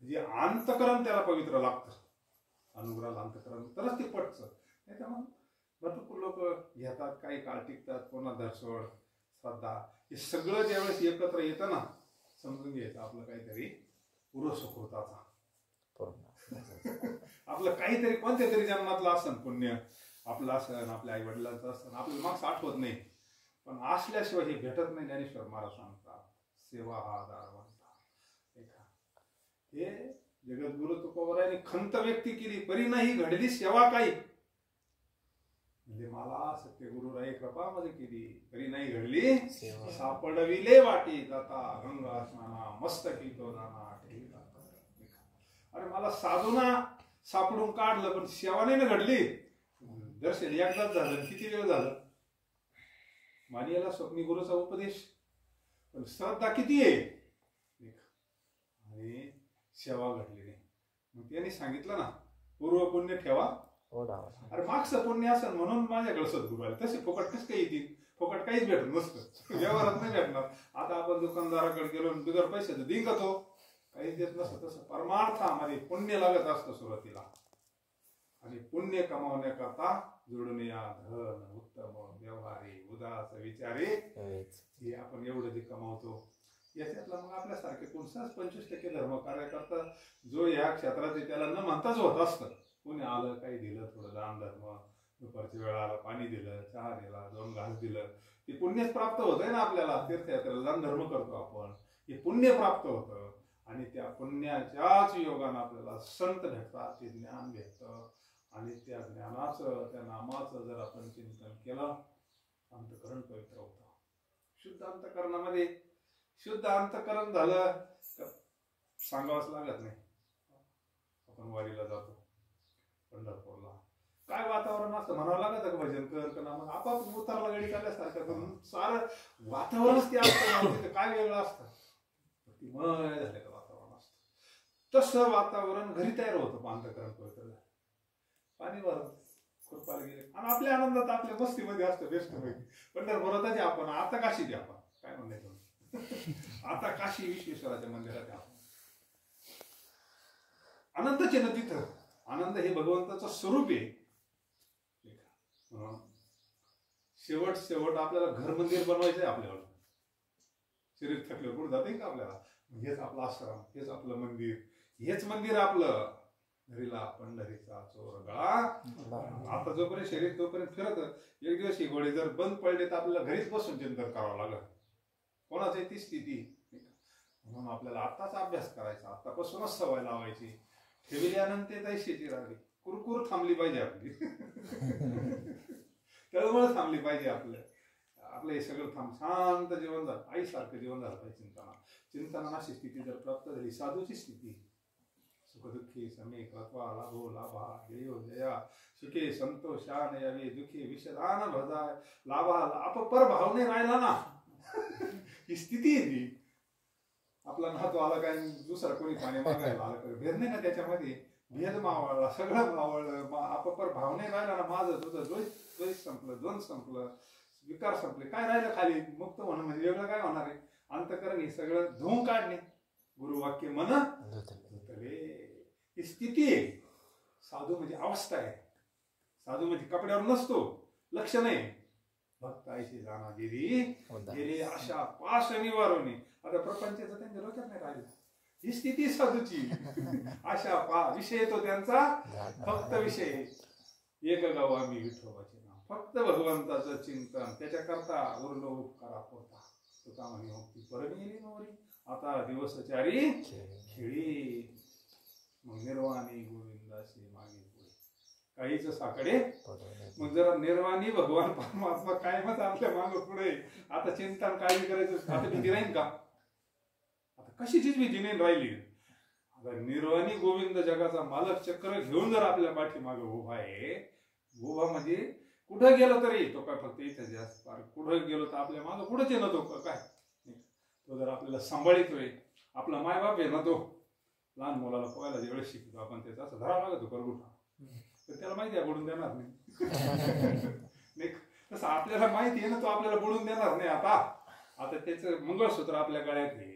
म्हणजे अंतकरण त्याला पवित्र लागतं. अनुग्रहाला अंतकरण तरच ते पटचं. नाही तर मग भरपूर लोक घेतात, काही काळ टिकतात, कोणा धरसोड श्रद्धा, हे सगळं ज्यावेळेस एकत्र येतं ना, समजून घ्यायचं आपलं काहीतरी पुरसुकृताचा आपलं काहीतरी कोणत्या तरी जन्मातलं असन पुण्य आपलं असन, आपल्या आई वडिलांचं असन, आपल्याला मार्क्स आठवत नाही, पण असल्याशिवाय हे भेटत नाही. ज्ञानेश्वर महाराज सांगतात, सेवा हा दारवंता. हे जगद्गुरु तुकोबरायांनी खंत व्यक्ती केली, परी नाही घडली सेवा काही. म्हणजे मला सत्यगुरुराय कृपा मध्ये केली, तरी नाही घडली सापडविले वाटी जाता गंगा स्नाना मस्तकी तो नाना. अरे मला साधूना सापडून काढलं, पण सेवा नाही ना घडली. दर्शन एकदाच झालं, किती वेळ झालं. मानियाला स्वप्नी गुरुचा उपदेश, पण श्रद्धा किती आहे आणि सेवा घडली नाही. मग त्यांनी सांगितलं ना, पूर्व पुण्य ठेवा. अरे मागचं पुण्य असेल म्हणून माझ्याकडे सद्गुरू आले. तसे फुकट कसं काही येतील, फुकट काहीच भेटत नसतं, व्यवहारात नाही भेटणार. आता आपण दुकानदाराकडे गेलो बिगर पैशाचं देईन का तो, काहीच देत नसतं. तसं परमार्थामध्ये पुण्य लागत असतं सुरुवातीला. आणि पुण्य कमावण्याकरता जोडून या धन उत्तम व्यवहारी उदास विचारे हे आपण एवढं जे कमावतो याच्यातला मग आपल्यासारखे कोण 25% धर्म कार्य करतात. जो या क्षेत्राचे त्याला न म्हणताच होत असतं. कोणी आलं काही दिलं, थोडं दान धर्म, दुपारच्या वेळाला पाणी दिलं, चहा दिला, 2 घास दिलं, ते पुण्यच प्राप्त होतंय ना आपल्याला. तीर्थयात्रेला दान धर्म करतो आपण, हे पुण्य प्राप्त होतं. आणि त्या पुण्याच्याच योगानं आपल्याला संत भेटतात, ते ज्ञान भेटतं. आणि त्या ज्ञानाचं त्या नामाचं जर आपण चिंतन केलं, अंतकरण पवित्र होतं. शुद्ध अंतकरणामध्ये शुद्ध अंतकरण झालं तर सांगावंच लागत नाही. आपण वारीला जातो पंढरपूरला, काय वातावरण असतं, म्हणावं लागत का भजन कर का नाम, आपाप उतरला गडी चालल्यासारखं करून सारं वातावरणच ते असतं. काय वेगळं असतं, मय झालेलं वातावरण असतं. तसं वातावरण घरी तयार होतं. अंतकरण पवित्र पाणी भरत खुरपाला गेले आणि आपल्या आनंदात आपल्या मस्तीमध्ये असतं बेस्ट पैकी. पंढरपुरात आपण आता काशीत आपण काय म्हणायचं आता काशी विश्वेश्वराच्या मंदिरात आपण आनंदाचे ना तिथं. आनंद हे भगवंताचं स्वरूप आहे. शेवट आपल्याला घर मंदिर बनवायचं आहे. आपल्याला शरीर थकलं कुठं जाते का आपल्याला, हेच आपला आश्रम, हेच आपलं मंदिर, हेच मंदिर आपलं. घरीला पंढरीचा चोर गळा. आता जोपर्यंत शरीर तोपर्यंत फिरत, एक दिवस ही घोडे जर बंद पडले तर आपल्याला घरीच बसून चिंतन करावं लागलं. कोणाची ती स्थिती. म्हणून आपल्याला आत्ताच अभ्यास करायचा, आतापासूनच सवय लावायची. ठेवली अनंत तैशीची राहावी, कुरकुर थांबली पाहिजे आपली, तळमळ थांबली पाहिजे. आपलं हे सगळं थांब शांत जीवन झालं, आईसारखं जीवन झालं पाहिजे. चिंतनाची स्थिती जर प्राप्त झाली, साधूची स्थिती, सुखदुःखी समे कृत्वा लाभो लाभा जयो जया सुखे संतोषान यावे दुःखे विषदान भजाय लाभा अपपर भावने राहिला ना. ही स्थिती आहे ती. आपला नातू आला काय दुसरा कोणी पाणी मागायला आलं तर भेद नाही ना त्याच्यामध्ये, भेद मावळला, सगळं मावळलं, अपपर भावने राहिला ना. माझं तुझं द्वेष संपलं, द्वंद संपलं, विकार संपले, काय राहिलं खाली मुक्त म्हणून. म्हणजे वेगळं काय होणार आहे. अंतकरण हे सगळं धुवून काढणे. गुरुवाक्य मन ही स्थिती आहे. साधू म्हणजे अवस्था आहे. साधू म्हणजे कपड्यावर नसतो, लक्ष नाही. भक्त आईशी जाणा गेली गेली आशा पाश निवारवणे. आता प्रपंचाचं त्यांच्या डोक्यात नाही राहिलं. ही स्थिती साधूची. आशा पा विषय येतो त्यांचा, फक्त विषय एक गाव आम्ही विठोबाचे नाव, फक्त भगवंताचं चिंतन, त्याच्याकरता उरलो उपकारा पोता. तुका म्हणे ती परमेली नवरी आता दिवसचारी खेळी. मग निर्वाणी गोविंदाशी मागे पुढे काहीच साकडे. मग जरा निर्वाणी भगवान परमात्मा कायमच आपल्या मागे पुढे. आता चिंतन काळजी करायचं, आता भीती राहील का? आता कशाचीच भीती नाही राहिली. आता निर्वाणी गोविंद जगाचा मालक चक्र घेऊन जर आपल्या पाठीमागे उभा आहे, उभा म्हणजे कुठं गेलो तरी तो काय फक्त इथं जास्त कुठं गेलो तर आपल्या मागे पुढेच आहे ना तो काय. तो जर आपल्याला सांभाळितोय, आपला मायबाप आहे ना तो. लहान मुलाला पोहायला ज्यावेळेस शिकतो आपण, त्याचा असं धरावा लागतो करगुठा, तर त्याला माहिती आहे बुडून देणार नाही. तसं आपल्याला माहिती आहे ना तो आपल्याला बुडून देणार नाही. आता त्याचं मंगळसूत्र आपल्या गळ्यात आहे,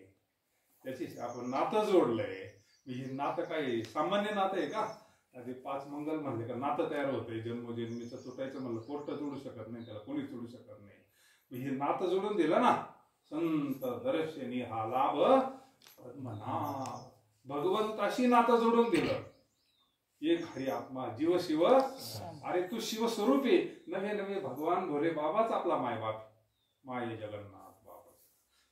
त्याची आपण नातं जोडलंय. हे नातं काही सामान्य नातं आहे का? आधी 5 मंगल म्हणले का नातं तयार होतंय. जन्मोजन्मीचं तुटायचं म्हणलं कोर्ट जोडू शकत नाही, त्याला कोणी जोडू शकत नाही. हे नातं जोडून दिलं ना. संत दर्शनी हा लाभ पद्मनाभ. भगवंताशी नातं जोडून दिलं. एक हरी आत्मा जीव शिव. अरे तू शिवस्वरूप आहे. नवे नवे भगवान भोले बाबाच आपला मायबाप, माये जगन्नाथ बाबा.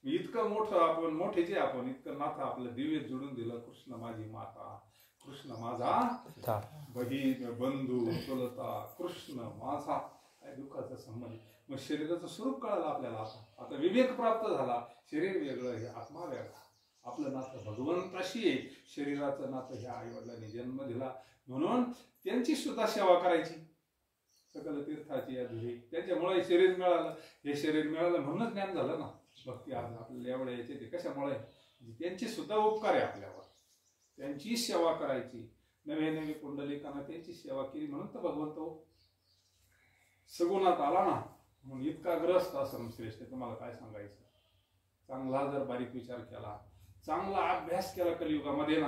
इतकं मोठं आपण मोठेचे आपण इतकं नातं आपलं दिव्य जोडून दिलं. कृष्ण माझी माता, कृष्ण माझा बहीण बंधू चुलता, कृष्ण माझा काय दुःखाचा संबंध. मग शरीराचं स्वरूप कळालं आपल्याला. आता विवेक प्राप्त झाला. शरीर वेगळं हे आत्मा वेगळा. आपलं नातं भगवंताशी आहे. शरीराचं नातं ह्या आईवडिलांनी जन्म दिला म्हणून त्यांची सुद्धा सेवा करायची. सकल तीर्थाची अधुरी त्यांच्यामुळे शरीर मिळालं. हे शरीर मिळालं म्हणूनच ज्ञान झालं ना. भक्ती आज आपल्याला एवढ्या याचे ते कशामुळे त्यांचे सुद्धा उपकार आहे आपल्यावर. त्यांची सेवा करायची. नवे नवे कुंडलिकांना त्यांची सेवा केली म्हणून तर भगवंत सगुणात आला ना. म्हणून इतका ग्रस्त आश्रम श्रेष्ठ. तुम्हाला काय सांगायचं. चांगला जर बारीक विचार केला, चांगला अभ्यास केला कलियुगामध्ये ना,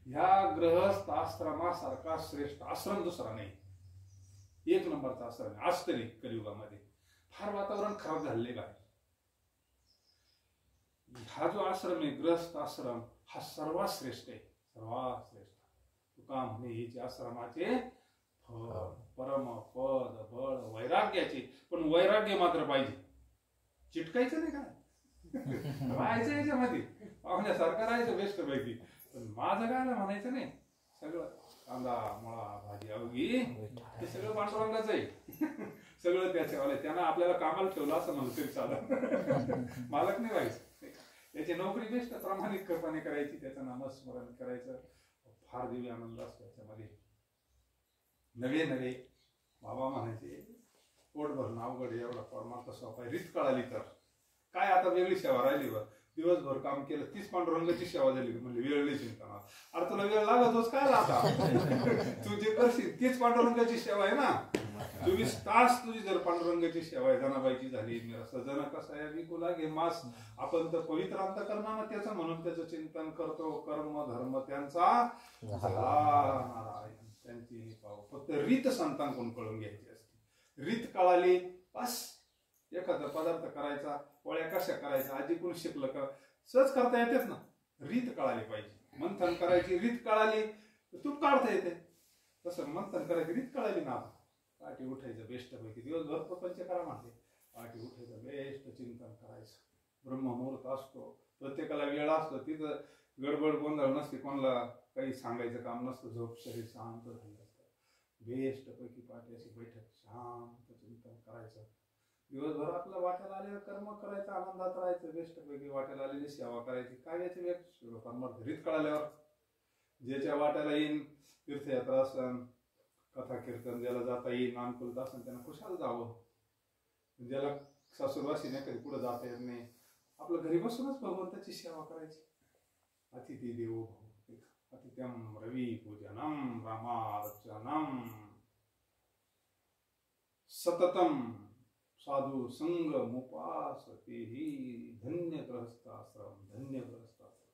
ह्या गृहस्थ आश्रमासारखा श्रेष्ठ आश्रम दुसरा नाही. एक नंबरचा आश्रम आहे आज तरी कलियुगामध्ये. फार वातावरण खराब झालेलं आहे. हा जो आश्रम आहे गृहस्थ आश्रम हा सर्वात श्रेष्ठ आहे. सर्वात श्रेष्ठ. तुका म्हणे हे जे आश्रमाचे परम पद बळ वैराग्याचे. पण वैराग्य मात्र पाहिजे. चिटकायचं नाही काय राहायचं याच्यामध्ये पाहुण्यासारखं राहायचं बेस्ट पैकी. पण माझं काय म्हणायचं नाही. सगळं कांदा मुळा भाजी अवघी हे सगळं पांडुरंगाचं आहे. सगळं त्याच्यावाले. त्यांना आपल्याला कामाला ठेवलं असं म्हणलं तरी चालत. मालक नाही व्हायचं. त्याची नोकरी बेस्ट प्रामाणिकपणे करायची. त्याचं नामस्मरण करायचं. फार दिव्य आनंद असतो त्याच्यामध्ये. नवे नवे बाबा म्हणायचे पोट भरणं अवघड एवढा परमार्थ सोपा आहे. रीत कळाली तर काय आता वेगळी सेवा राहिली. वर दिवसभर काम केलं तीच पांडुरंगाची सेवा झाली. म्हणजे वेळ नाही चिंता. अरे तुला वेळ लागतोच काय आता. तू जे करशील तीच पांडुरंगाची सेवा आहे ना. 24 तास तुझी जर पांडुरंगाची सेवा आहे. जनाबाईची झाली सजन कसं आहे विकुला घे मास. आपण तर पवित्र अंत करणार ना त्याचं. म्हणून त्याचं चिंतन करतो. कर्म धर्म त्यांचा त्यांची फक्त रीत संतांकडून कळून घ्यायची असते. रीत कळाली बस. एखादा पदार्थ करायचा, पोळ्या कशा करायच्या आजी कोणी शिकलं का सहज करता येतेच ना. रीत कळाली पाहिजे. मंथन करायची रीत कळाली तूप काढता येते. तसं मंथन करायची रीत कळाली ना. पाठी उठायचं बेस्ट पैकी. दिवसभर प्रपंच करा म्हणते. पाठी उठायचं बेस्ट चिंतन करायचं. ब्रह्ममुहूर्त असतो. प्रत्येकाला वेळ असतो. तिथं गडबड गोंधळ नसते. कोणाला काही सांगायचं काम नसतं. झोप शरीर शांत झालं असतं. बेस्ट पैकी पाठी अशी बैठक शांत चिंतन करायचं. दिवसभर आपल्या वाट्याला आलेलं कर्म करायचं. आनंदात राहायचं. बेस्ट पैकी वाट्याला आलेली सेवा करायची. काय याची रीत कळाल्यावर ज्याच्या वाट्याला येईन तीर्थयात्रा असन कथा कीर्तन ज्याला जाता येईल नानकुलत असन त्यांना खुशाल जावं. ज्याला सासूरवासी नाही कधी पुढे जाता येत नाही आपलं घरी बसूनच भगवंताची सेवा करायची. अतिथी देवो भव. अतिथ्यम रवी पूजनम रामार्चनम सततम साधू संग मुपासते ही धन्य ग्रहस्थ आश्रम. धन्य ग्रहस्थ आश्रम.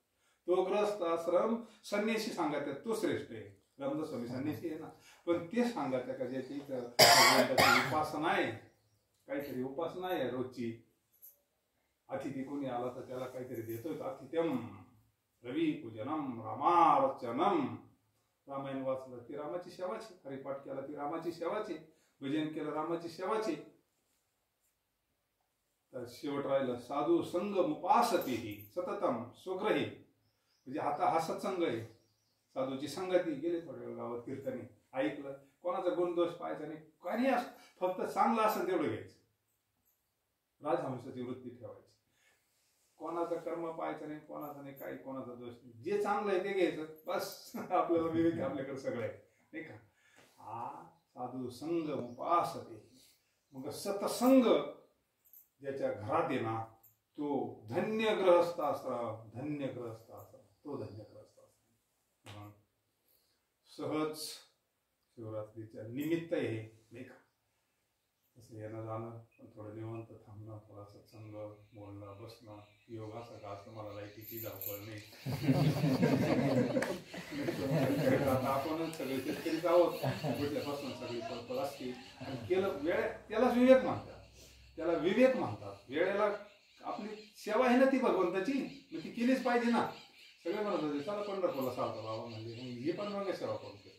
तो ग्रहस्थ आश्रम संन्यासी सांगत तो श्रेष्ठ आहे. रामदास स्वामी संन्यासी आहे ना. पण ते सांगत का ज्याची उपासना आहे. काहीतरी उपासना आहे रोजची. अतिथी कोणी आला तर त्याला काहीतरी देतोय. अतिथ्यम रवी पूजनम रामार्चनम. रामायण वाचलं ती रामाची सेवाची. हरिपाठ केला ती रामाची सेवाची. भजन केलं रामाची सेवाची. तर शेवट राहिलं साधू संग मुपासतेही सततम स्वग्रही. म्हणजे आता हा सत्संग आहे. साधूची संगती. गेले थोड्या वेळ गावात कीर्तनी ऐकलं. कोणाचा गुणदोष पाहायचा नाही. काही फक्त चांगलं असेल तेवढं घ्यायचं. राजहंसाची वृत्ती ठेवायची. कोणाचं कर्म पाहायचं नाही. कोणाचं नाही काही. कोणाचा दोष नाही. जे चांगलं आहे ते घ्यायचं बस. आपल्याला विवेक आपल्याकडे सगळं आहे नाही का. हा साधू संग मुपासते. मग सतसंग ज्याच्या घरात आहे ना तो धन्य ग्रहस्थ आश्रम. धन्य ग्रहस्थ आश्रम. तो धन्य ग्रहस्थ आश्रम. सहज शिवरात्रीच्या निमित्त आहे नाही का. तसं येणं जाणं पण थोडं निवांत थांबणं. थोडा सत्संग बोलणं बसणं योग असं का असं मला लाईटीची धावपळ नाही. आता आपण सगळे शेतकरीच आहोत. कुठल्यापासून सगळी पळपळ असते. आणि केलं वेळ त्यालाच विवेक म्हणतात. त्याला विवेक म्हणतात. वेळेला आपली सेवा आहे ना ती भगवंताची. मग ती केलीच पाहिजे ना. सगळे म्हणत होते चला पंढरपूरला चालतो बाबा म्हणजे ही पण मग सेवा करतो.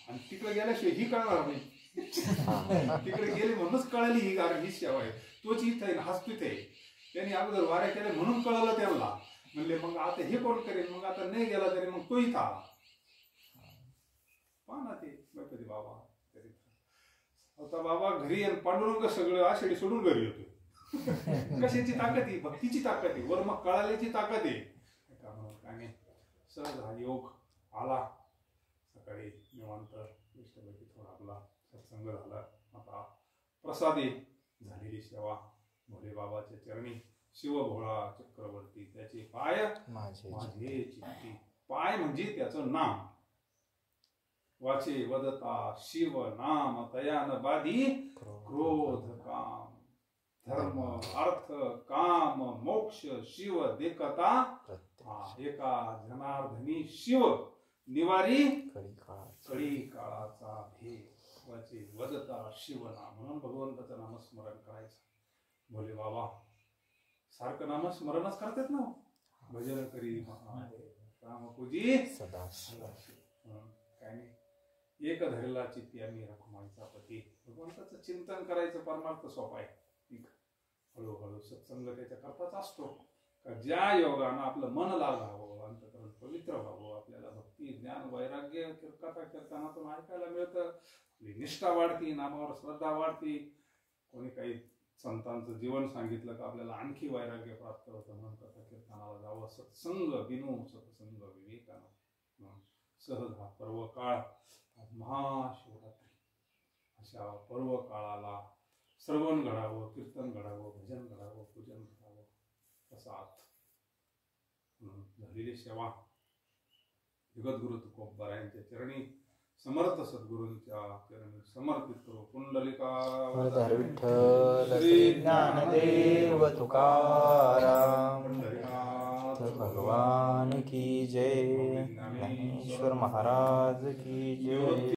आणि तिकडे गेल्याशिवाय ही कळणार नाही. तिकडे गेले म्हणूनच कळाली ही. कारण ही सेवा आहे. तोच इथं आहे हाच तिथे आहे. त्यांनी अगोदर वाऱ्या केल्या म्हणून कळलं त्यांना. म्हणले मग आता हे कोण करेल, मग आता नाही गेला तरी मग तो इथं आला. पहा ना ते गणपती बाबा तरी आता बाबा घरी आणि पांडुरंग सगळं आषाढी सोडून घरी येतो. कशाची ताकद आहे? भक्तीची ताकद आहे, वर मग कळाल्याची ताकद आहे. काय नाही, सहज हा योग आला. सकाळी निवांत इष्टपैकी थोडा आपला सत्संग झाला. आता प्रसादी झालेली सेवा भोले बाबाच्या चरणी. शिव भोळा चक्रवर्ती त्याचे पाय माझे चित्ती. पाय म्हणजे त्याचं नाम. वाचे वदता शिव नाम तयान बाधी क्रोध काम धर्म अर्थ काम मोक्ष शिव देखता. एका जनार्दनी शिव निवारी कळी काळाचा भेद. वाचे वदता शिव नाम म्हणून भगवंताचं नामस्मरण करायचं. भोले बाबा सारखं नामस्मरणच करतात ना. भजन करी रामपूजी सदा काय नाही. एक धरला चित्ती आम्ही रखुमाईचा पती. भगवंताचं चिंतन करायचं परमार्थ सोपा आहे. हळूहळू सत्संग त्याच्या करताच असतो. का ज्या योगानं आपलं मन लागावं, अंतकरण पवित्र व्हावं, आपल्याला भक्ती ज्ञान वैराग्य कथा कीर्तनातून ऐकायला मिळतं. आपली निष्ठा वाढती, नामावर श्रद्धा वाढती. कोणी काही संतांचं जीवन सांगितलं का आपल्याला आणखी वैराग्य प्राप्त होतं. म्हणून कथा कीर्तनाला जावं. सत्संग बिनू सत्संग विवेकानं. सहज हा पर्व काळ महाशिवरात्री अशा पर्व काळाला श्रवण घडावं, कीर्तन घडावं, भजन घडावं, पूजन घडावं. प्रसाद झालेली सेवा जगद्गुरु तुकोबा यांच्या चरणी समर्थ सद्गुरूंच्या चरणी समर्पित करू. पुंडलिका वरदार विठ्ठल श्री ज्ञानदेव तुकाराम भगवान की जय. ज्ञानेश्वर महाराज की जय.